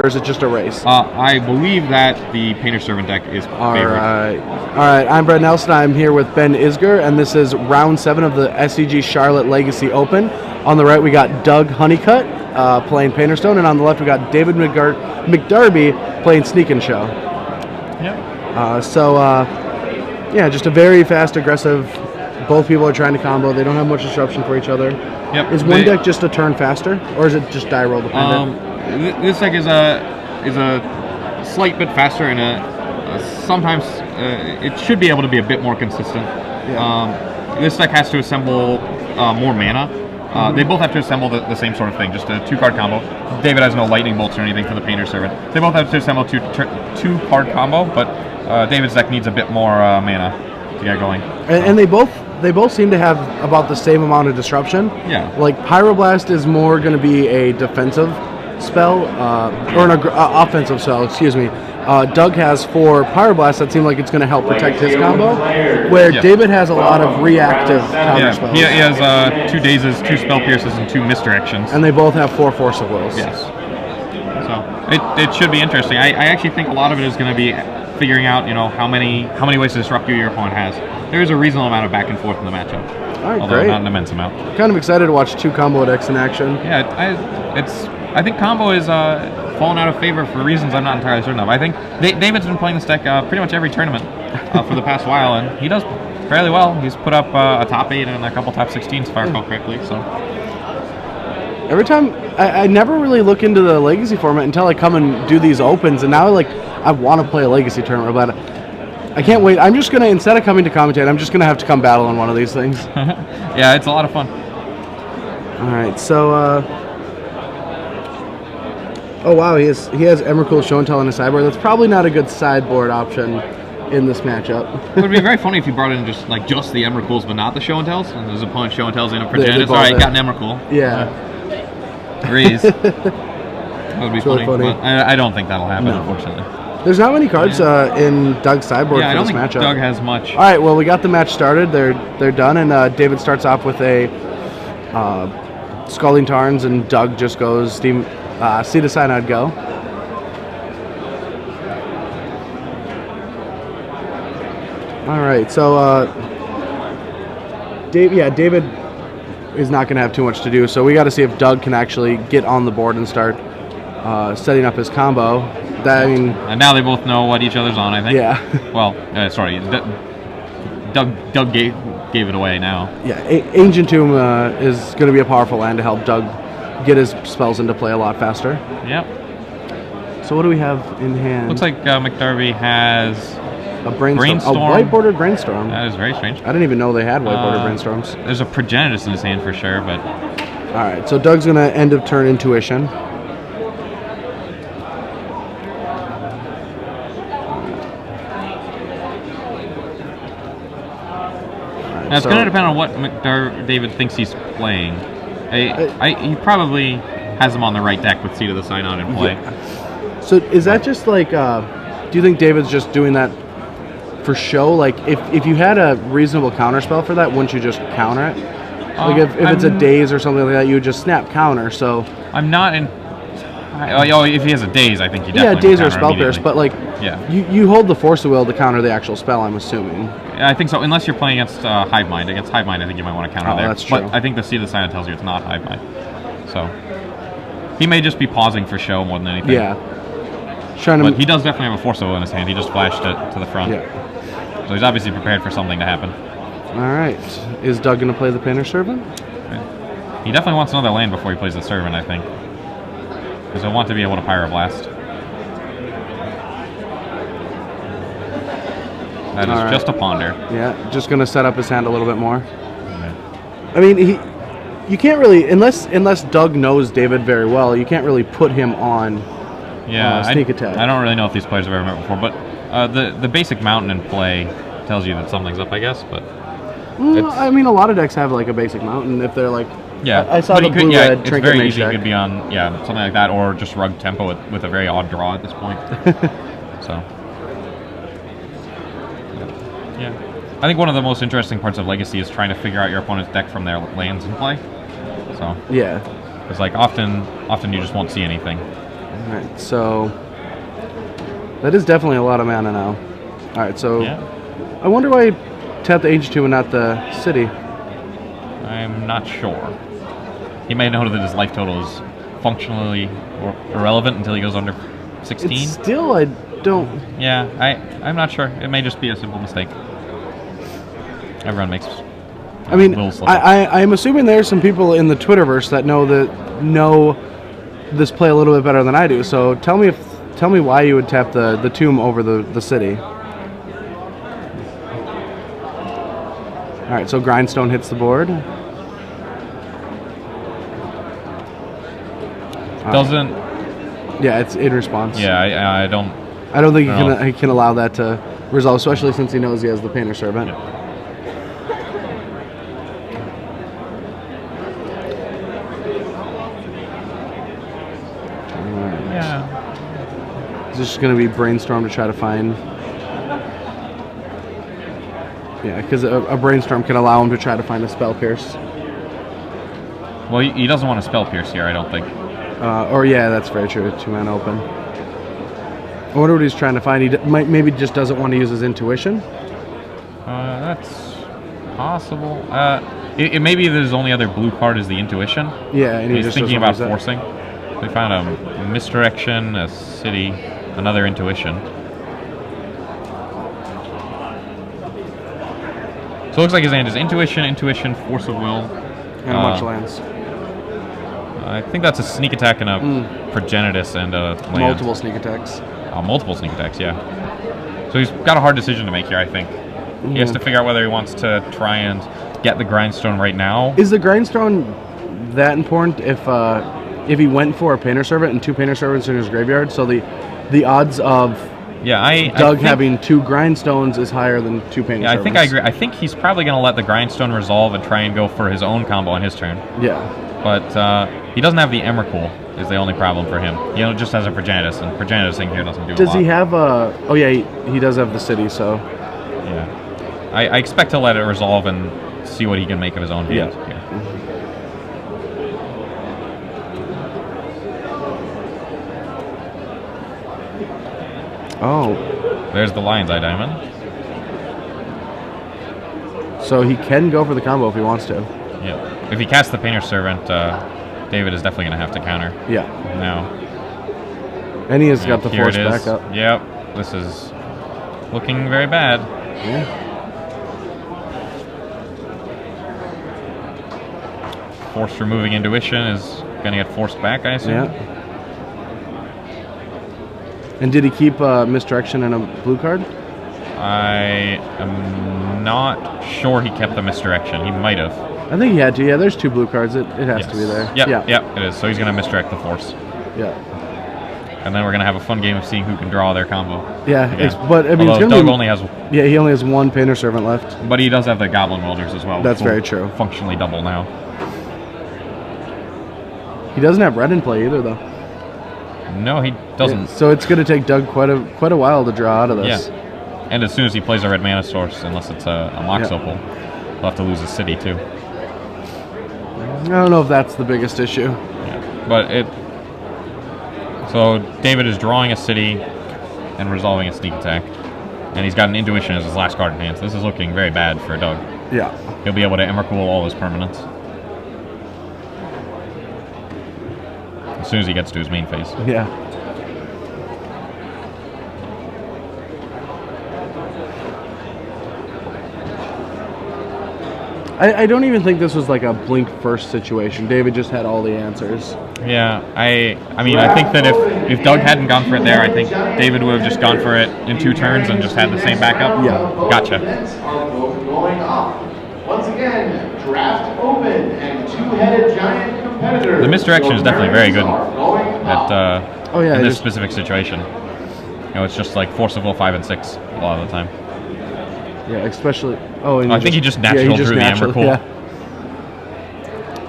or is it just a race? I believe that the Painter Servant deck is All favored. right. I'm Brett Nelson. I'm here with Ben Isger, and this is round 7 of the SCG Charlotte Legacy Open. On the right, we got Doug Honeycutt playing Painter Stone, and on the left, we got David McDarby playing Sneak and Show. Yep. Yeah, just a very fast, aggressive. Both people are trying to combo. They don't have much disruption for each other. Yep. Is one deck just a turn faster, or is it just die roll dependent? This deck is a slight bit faster, and sometimes it should be able to be a bit more consistent. Yeah. This deck has to assemble more mana. They both have to assemble the same sort of thing, just a 2-card combo. David has no lightning bolts or anything for the Painter Servant. They both have to assemble 2-card combo, but David's deck needs a bit more mana to get going. And they both seem to have about the same amount of disruption. Yeah. Like Pyroblast is more going to be a defensive spell, or an offensive spell, excuse me. Doug has 4 Pyroblast that seem like it's going to help protect his combo, where David has a lot of reactive counter spells. He has 2 Dazes, 2 Spell Pierces, and 2 Misdirections. And they both have 4 Force of Wills. Yes. So it should be interesting. I actually think a lot of it is going to be figuring out, how many ways to disrupt you your opponent has. There is a reasonable amount of back and forth in the matchup. All right, although great. Not an immense amount. Kind of excited to watch 2 combo decks in action. Yeah, I think combo is fallen out of favor for reasons I'm not entirely certain of. I think David's been playing this deck pretty much every tournament for the past while, and he does fairly well. He's put up a top 8 and a couple top 16s, if I recall correctly. So every time, I never really look into the Legacy format until I come and do these opens, and now I want to play a Legacy tournament, but I can't wait. I'm just gonna, instead of coming to commentate, I'm just gonna have to come battle on one of these things. Yeah, it's a lot of fun. All right, so oh wow, he has Emrakul Show and Tell in his sideboard. That's probably not a good sideboard option in this matchup. It would be very funny if you brought in just the Emrakuls, but not the Show and Tells, and his opponent Show and Tells in a Progenitus. All right, got an Emrakul. Yeah. Raise. That would be funny. Really funny. But I don't think that'll happen, unfortunately. There's not many cards in Doug's sideboard for this matchup. I don't think Doug has much. All right, well, we got the match started. They're done, and David starts off with a Scalding Tarns, and Doug just goes Seed of Cyanide go. All right, so David is not going to have too much to do, so we got to see if Doug can actually get on the board and start setting up his combo. And now they both know what each other's on, I think. Yeah. Well, sorry, Doug gave it away now. Yeah, Ancient Tomb is going to be a powerful land to help Doug get his spells into play a lot faster. Yep. So what do we have in hand? Looks like McDarby has a Brainstorm. A white-bordered Brainstorm. That is very strange. I didn't even know they had white-bordered Brainstorms. There's a Progenitus in his hand for sure, but... All right, so Doug's going to end of turn Intuition. Now, it's going to depend on what David thinks he's playing. He probably has him on the right deck with Seed of the Synod in play. Yeah. So is that just like, do you think David's just doing that for show? Like, if you had a reasonable counter spell for that, wouldn't you just counter it? Like if it's a Daze or something like that, you would just snap counter, so... I'm not in... if he has a Daze, I think he definitely Daze or Spell Pierce, but like, you hold the Force of Will to counter the actual spell, I'm assuming. I think so, unless you're playing against Hive Mind. Against Hive Mind, I think you might want to counter there. That's true. But I think the Seed of the Synod tells you it's not Hive Mind. So, he may just be pausing for show more than anything. Yeah. But he does definitely have a Force of Will in his hand. He just flashed it to the front. Yeah. So he's obviously prepared for something to happen. All right. Is Doug going to play the Painter Servant? He definitely wants another land before he plays the Servant, I think. Because he'll want to be able to Pyroblast. That is just a Ponder. Yeah, just going to set up his hand a little bit more. Yeah. I mean, you can't really, unless Doug knows David very well, you can't really put him on Sneak Attack. I don't really know if these players have ever met before, but the basic Mountain in play tells you that something's up, I guess. But I mean, a lot of decks have like a basic Mountain if they're like... Yeah, I saw the blue-red it's Trinket very Mage easy. deck. It could be on, something like that, or just Rug Tempo with a very odd draw at this point. So... Yeah, I think one of the most interesting parts of Legacy is trying to figure out your opponent's deck from their lands in play. So yeah, it's like often you just won't see anything. Alright, so that is definitely a lot of mana now. Alright, so I wonder why he tapped the H2 and not the city. I'm not sure. He might know that his life total is functionally irrelevant until he goes under 16. It's still, I don't... Yeah, I'm not sure. It may just be a simple mistake. Everyone makes... I mean, I'm assuming there's some people in the Twitterverse that know this play a little bit better than I do. So tell me why you would tap the tomb over the city. All right, so Grindstone hits the board. Doesn't. Yeah, it's in response. Yeah, I don't. I don't think he can allow that to resolve, especially since he knows he has the Painter Servant. Yeah. It's just going to be Brainstorm to try to find... Yeah, because a Brainstorm can allow him to try to find a Spell Pierce. Well, he doesn't want a Spell Pierce here, I don't think. Or yeah, that's very true. 2-mana open. I wonder what he's trying to find. He maybe just doesn't want to use his intuition. That's possible. Maybe his only other blue card is the intuition. Yeah, and he's thinking about forcing. We found a misdirection, a city, another intuition. So it looks like his hand is intuition, force of will. And a bunch of lands. I think that's a sneak attack and a Progenitus and a land. Multiple sneak attacks. Multiple sneak attacks, yeah. So he's got a hard decision to make here, I think. He has to figure out whether he wants to try and get the Grindstone right now. Is the Grindstone that important if he went for a Painter Servant and 2 Painter Servants in his graveyard? So the odds of Doug having 2 Grindstones is higher than 2 Painter Servants. I think I agree. I think he's probably going to let the Grindstone resolve and try and go for his own combo on his turn. Yeah. But he doesn't have the Emrakul is the only problem for him. He just has a Progenitus, and Progenitus here doesn't do a lot. Does he have a... Oh yeah, he does have the city, so... Yeah. I expect to let it resolve and see what he can make of his own hand here. Oh. There's the Lion's Eye Diamond. So he can go for the combo if he wants to. Yeah. If he casts the Painter Servant, David is definitely going to have to counter. Yeah. Now. And he has got the force back up. Yep. This is looking very bad. Yeah. Force removing intuition is going to get forced back, I assume. Yeah. And did he keep misdirection and a blue card? I am not sure he kept the misdirection. He might have. I think he had to. Yeah, there's 2 blue cards. It has to be there. Yep, it is. So he's going to misdirect the force. Yeah. And then we're going to have a fun game of seeing who can draw their combo. Yeah, but I mean, Doug only has... Yeah, he only has 1 Painter Servant left. But he does have the Goblin Welders as well. That's very true. Functionally double now. He doesn't have red in play either, though. No, he doesn't. Yeah, so it's going to take Doug quite a while to draw out of this. Yeah. And as soon as he plays a red mana source, unless it's a Mox Opal, he'll have to lose his city too. I don't know if that's the biggest issue. Yeah. But so David is drawing a city and resolving a sneak attack. And he's got an intuition as his last card in hand. So this is looking very bad for Doug. Yeah. He'll be able to Emrakul all his permanents. As soon as he gets to his main phase. Yeah. I don't even think this was like a blink first situation. David just had all the answers. Yeah, I mean, I think that if Doug hadn't gone for it there, I think David would have just gone for it in 2 turns and just had the same backup. Yeah. Gotcha. Going off. Once again, draft open and 2-headed giant competitors. The misdirection is definitely very good at in this specific situation. It's just like Force of Will 5 and 6 a lot of the time. Yeah, especially... Oh, and I think he just natural drew the Emrakul. Yeah.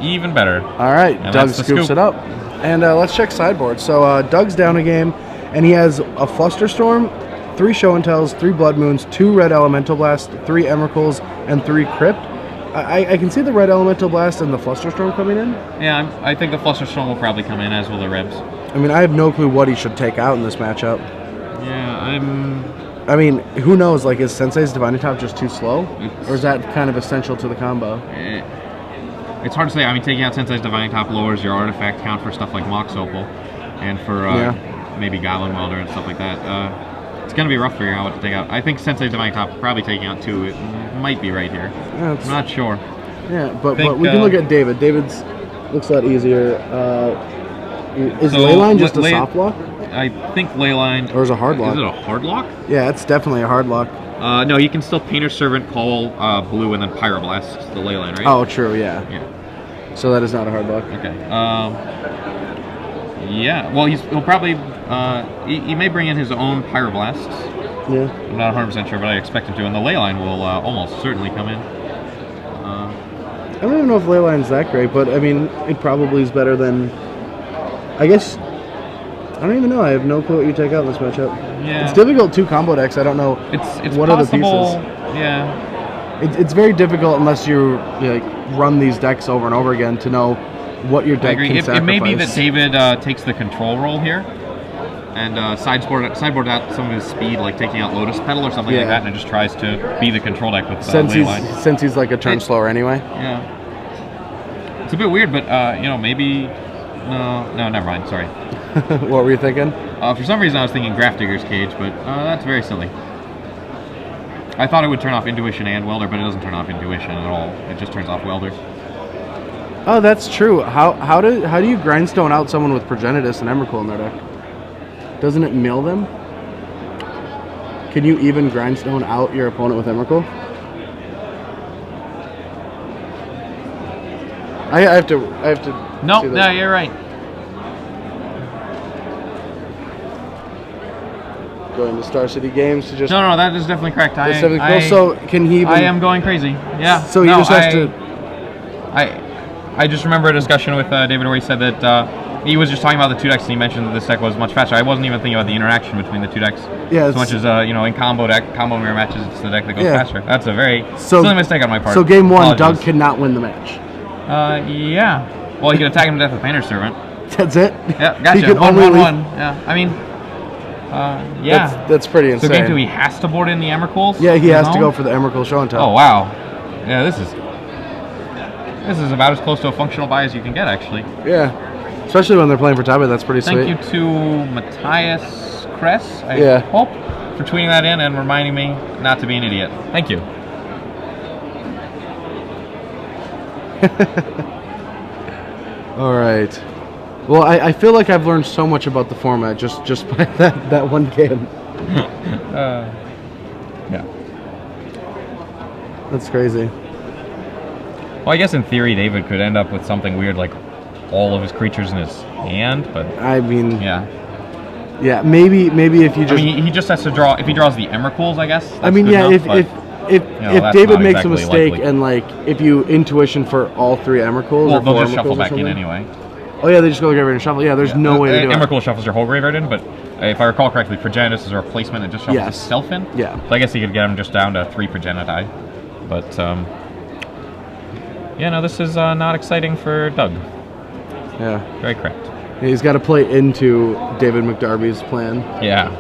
Even better. All right, and Doug scoops it up. And let's check sideboard. So Doug's down a game, and he has a Flusterstorm, 3 Show and Tells, 3 Blood Moons, 2 Red Elemental Blast, 3 Emrakuls, and 3 Crypt. I can see the Red Elemental Blast and the Flusterstorm coming in. Yeah, I think the Flusterstorm will probably come in, as will the Rebs. I mean, I have no clue what he should take out in this matchup. Yeah, I mean, who knows? Like, is Sensei's Divining Top just too slow? Or is that kind of essential to the combo? It's hard to say. I mean, taking out Sensei's Divining Top lowers your artifact count for stuff like Mox Opal and for maybe Goblin Welder and stuff like that. It's going to be rough figuring out what to take out. I think Sensei's Divining Top probably taking out 2. It might be right here. Yeah, I'm not sure. Yeah, but we can look at David. David's looks a lot easier. Is Leyline just a soft lock? I think Leyline... Or is it a hard lock? Is it a hard lock? Yeah, it's definitely a hard lock. No, you can still Painter's Servant, call blue, and then Pyroblast the Leyline, right? Oh, true, yeah. Yeah. So that is not a hard lock. Okay. Yeah, well, he'll probably... he may bring in his own Pyroblasts. Yeah. I'm not 100% sure, but I expect him to. And the Leyline will almost certainly come in. I don't even know if Leyline's that great, but, I mean, it probably is better than... I guess... I don't even know. I have no clue what you take out in this matchup. Yeah. It's difficult 2 combo decks. I don't know it's what possible, are the pieces. Yeah. It's very difficult unless you like run these decks over and over again to know what your deck can sacrifice. It may be that David takes the control role here and sideboard out some of his speed, like taking out Lotus Petal or something like that, and just tries to be the control deck with Leyline. Since he's like a turn slower anyway. Yeah. It's a bit weird, but you know, maybe... No, never mind. Sorry. What were you thinking? For some reason, I was thinking Grafdigger's Cage, but that's very silly. I thought it would turn off Intuition and Welder, but it doesn't turn off Intuition at all. It just turns off Welder. Oh, that's true. How do you grindstone out someone with Progenitus and Emrakul in their deck? Doesn't it mill them? Can you even grindstone out your opponent with Emrakul? I have to. No, you're right. Going to Star City Games to just... No, that is definitely correct. So can he even... I am going crazy. Yeah. So he just has to... I just remember a discussion with David where he said that he was just talking about the 2 decks and he mentioned that this deck was much faster. I wasn't even thinking about the interaction between the 2 decks. Yeah. As much as, you know, in combo mirror matches, it's the deck that goes faster. That's a very silly mistake on my part. So game 1, Doug cannot win the match. Yeah. Well, he could attack him to death with Painter's Servant. That's it? Yeah, gotcha. He can 1/1. Yeah, I mean... yeah. That's pretty insane. So game 2, he has to board in the Emrakuls? Yeah, he has to go for the Emrakul Show and Tell. Oh, wow. Yeah, this is about as close to a functional buy as you can get, actually. Yeah. Especially when they're playing for Tabe, that's pretty sweet. Thank you to Matthias Kress, I hope, for tweeting that in and reminding me not to be an idiot. Thank you. All right. Well, I feel like I've learned so much about the format just by that one game. Yeah. That's crazy. Well, I guess in theory, David could end up with something weird like all of his creatures in his hand, but... I mean... Yeah. Yeah, maybe if you just... I mean, he just has to draw... If he draws the Emrakuls, I guess, I mean, yeah, enough, if David makes a mistake likely. and, like, if you Intuition for all 3 Emrakuls... Well, they'll just shuffle back in anyway. Oh, yeah, they just go to graveyard and shuffle. Yeah, there's no way to do it. Emrakul shuffles your whole graveyard in, but if I recall correctly, Progenitus is a replacement and just shuffles itself in. Yeah. So I guess he could get him just down to 3 Progeniti. But, yeah, no, this is not exciting for Doug. Yeah. Very correct. Yeah, he's got to play into David McDarby's plan. Yeah.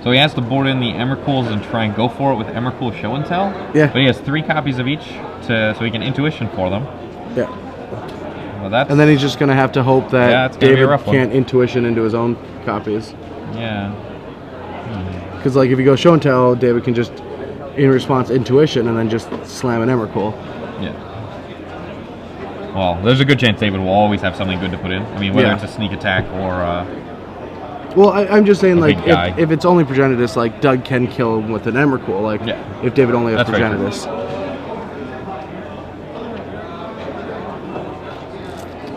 So he has to board in the Emrakuls and try and go for it with Emrakul Show and Tell. Yeah. But he has 3 copies of each, so he can Intuition for them. Yeah. Well, and then he's just going to have to hope that David can't one. Intuition into his own copies. Yeah. Because, like, if you go Show and Tell, David can just, in response, Intuition, and then just slam an Emrakul. Yeah. Well, there's a good chance David will always have something good to put in. I mean, whether it's a sneak attack or... well, I'm just saying, like, if it's only Progenitus, like, Doug can kill him with an Emrakul, like, if David only has Progenitus.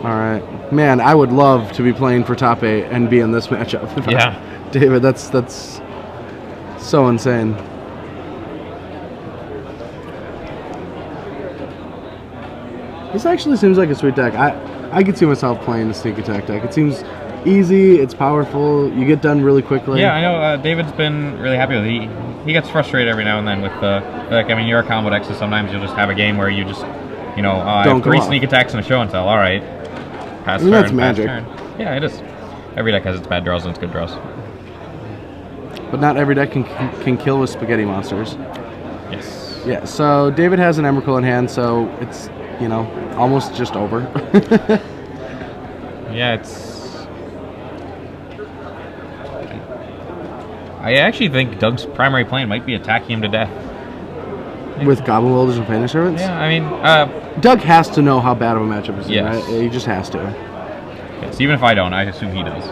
All right. Man, I would love to be playing for top 8 and be in this matchup. Yeah. David, that's so insane. This actually seems like a sweet deck. I could see myself playing the sneak attack deck. It seems easy, it's powerful, you get done really quickly. Yeah, I know David's been really happy with it. He gets frustrated every now and then with like, I mean, you're a combo deck, so sometimes you'll just have a game where you just, you know, I have 3 sneak attacks and a Show and Tell, all right. pass mean, turn. that's magic. Pass turn. Yeah, it is. Every deck has its bad draws and its good draws. But not every deck can kill with spaghetti monsters. Yes. Yeah, so David has an Emrakul in hand, so it's, you know, almost just over. Yeah, it's... I actually think Doug's primary plan might be attacking him to death. With Goblin Builders and Painter Servants? Yeah, I mean... Doug has to know how bad of a matchup it's in, Yes. right? He just has to. yes, even if I don't, I assume he does.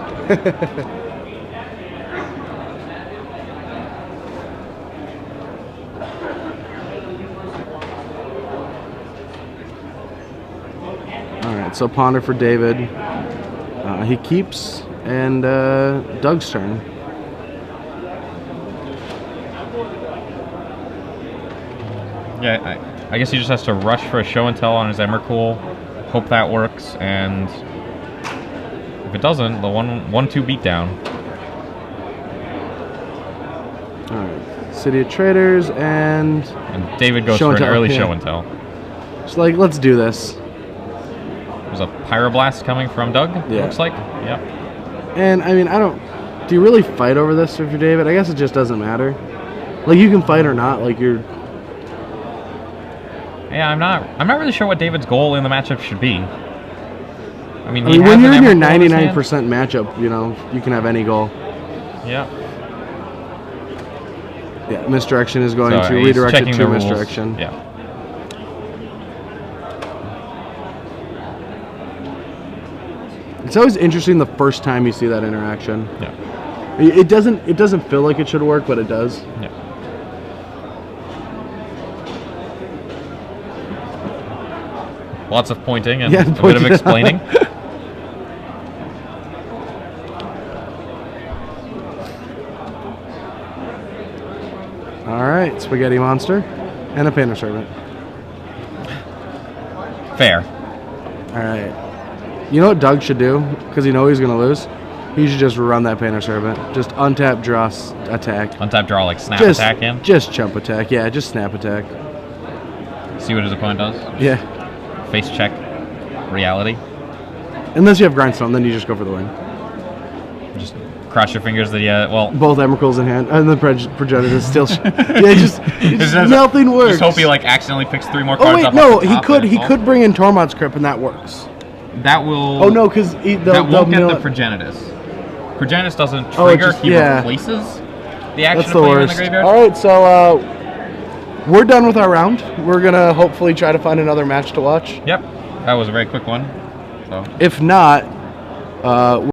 Alright, so Ponder for David. He keeps, and Doug's turn. Yeah, I guess he just has to rush for a show and tell on his Emrakul, hope that works, and if it doesn't, the 1-2 beatdown. Alright, City of Traders, and David goes show for and an tell, early yeah. show and tell. Just like, let's do this. There's a Pyroblast coming from Doug, Yeah. looks like. Yep. And, I mean, do you really fight over this if you're David? I guess it just doesn't matter. Like, you can fight or not, like, you're... Yeah, I'm not really sure what David's goal in the matchup should be. I mean, when you're in your Emrakul his 99% hand. matchup, you know, you can have any goal. Yeah. Yeah, misdirection is going So to he's redirect it checking to the rules. misdirection. Yeah. It's always interesting the first time you see that interaction. Yeah. It doesn't feel like it should work, but it does. Yeah. Lots of pointing and Yeah, a bit of pointing. explaining. All right, Spaghetti Monster and a Painter Servant. Fair. All right. You know what Doug should do? Because you know he's going to lose? He should just run that Painter Servant. Just untap, draw, attack. Untap, draw, like snap Just, attack in. Just chump attack. Yeah, just snap attack. See what his opponent does. Yeah. Face check. Reality. Unless you have Grindstone, then you just go for the win. Just cross your fingers that well. Both Emrakuls in hand, and the Progenitor is still. Yeah, just nothing works. Just hope he like accidentally picks 3 more Oh cards wait, off no, the he top could and he all. could bring in Tormod's Crypt, and that works. That will. Oh no, because that won't get the Progenitus. Progenitus doesn't Oh, trigger. just- he yeah. replaces the action That's of the putting him in the worst. graveyard. All right, so we're done with our round. We're gonna hopefully try to find another match to watch. Yep, that was a very quick one. So. If not,